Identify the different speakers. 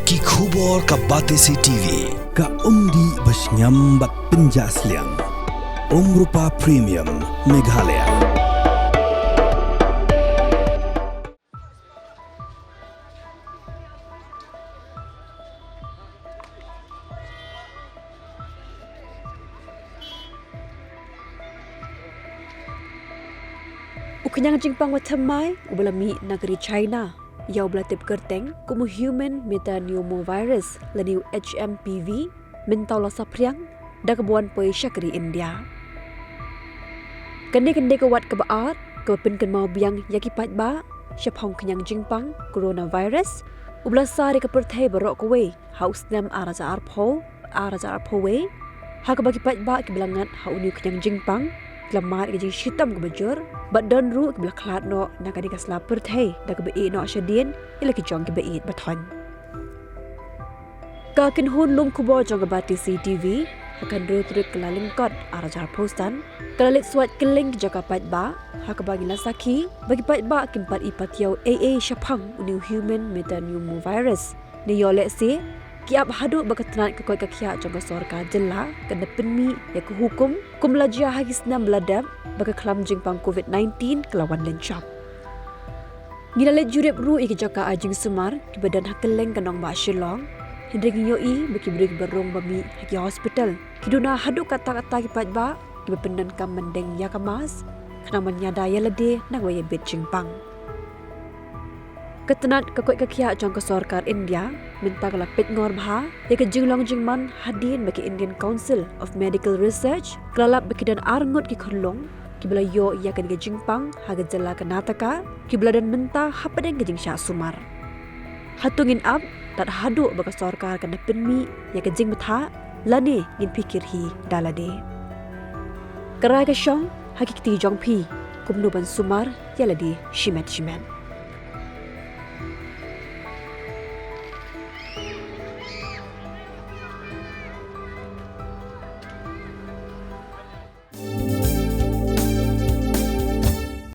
Speaker 1: Ki khubor ka Batesi TV.
Speaker 2: Ka umdi basnyambat penjaslian. Rupa Premium Meghalaya.
Speaker 3: Ukanyang jingpang watamai ubalami negeri China. Yau belatip kerteng kumu human metapneumovirus laniu HMPV mentau lasa priang da kebuan poi syakri India. Kende kewat kebaat kepin mau biang yaki patba syapong kenyang jingpang coronavirus ublasa re keperthai barok kowe haus nam araja arpo we ha bagi patba kebelangat ha uniu kenyang jingpang Lamar ke shitam ke bajur, bat dan ru ke belak lat no nak adi kasla perthai da ke bei no asyadin ila ki jong ke bei bathon. Ka kin hun lum kubo jong ke Batesi TV akan rut kelalingkot arajar postan kalalit swat keling jaka patba ha ke bagi lasaki bagi patba kimpat ipatiau AA syapang uniu human metapneumovirus ni yolek si kiap hadu berketenat kekoi kakia jangka sorka jela kena penmi ya ke hukum kumlajia hagis nam beladab baka kelam jingpang COVID-19 kelawan lencap. Nilalet jurip ru iki jaka ajing semar di badan hakeleng kanong ba Shillong hindri ngioi baki beri berong bami hagi hospital kiduna hadu kata-kata kipat ba ki bependan kam mendeng ya kamas kena menyada ya lede nak waya bet jingpang. Ketenat kekoi kakia jangka sorkar India minta kelapit ngor bha ya ke jinglong jingman hadin bagi Indian Council of Medical Research kelalap bagi dan arngut ki khurlong ki bela yo ya ke jingpang haga jela Karnataka ki bela dan minta hapadeng ke jing Sya Sumar hatungin ab tat hadu baka sorkar kana penmi ya ke jing betha lane ngin pikir hi dalade kerai ke syong hakikti jongpi kumnu ban Sumar ya ladi shimet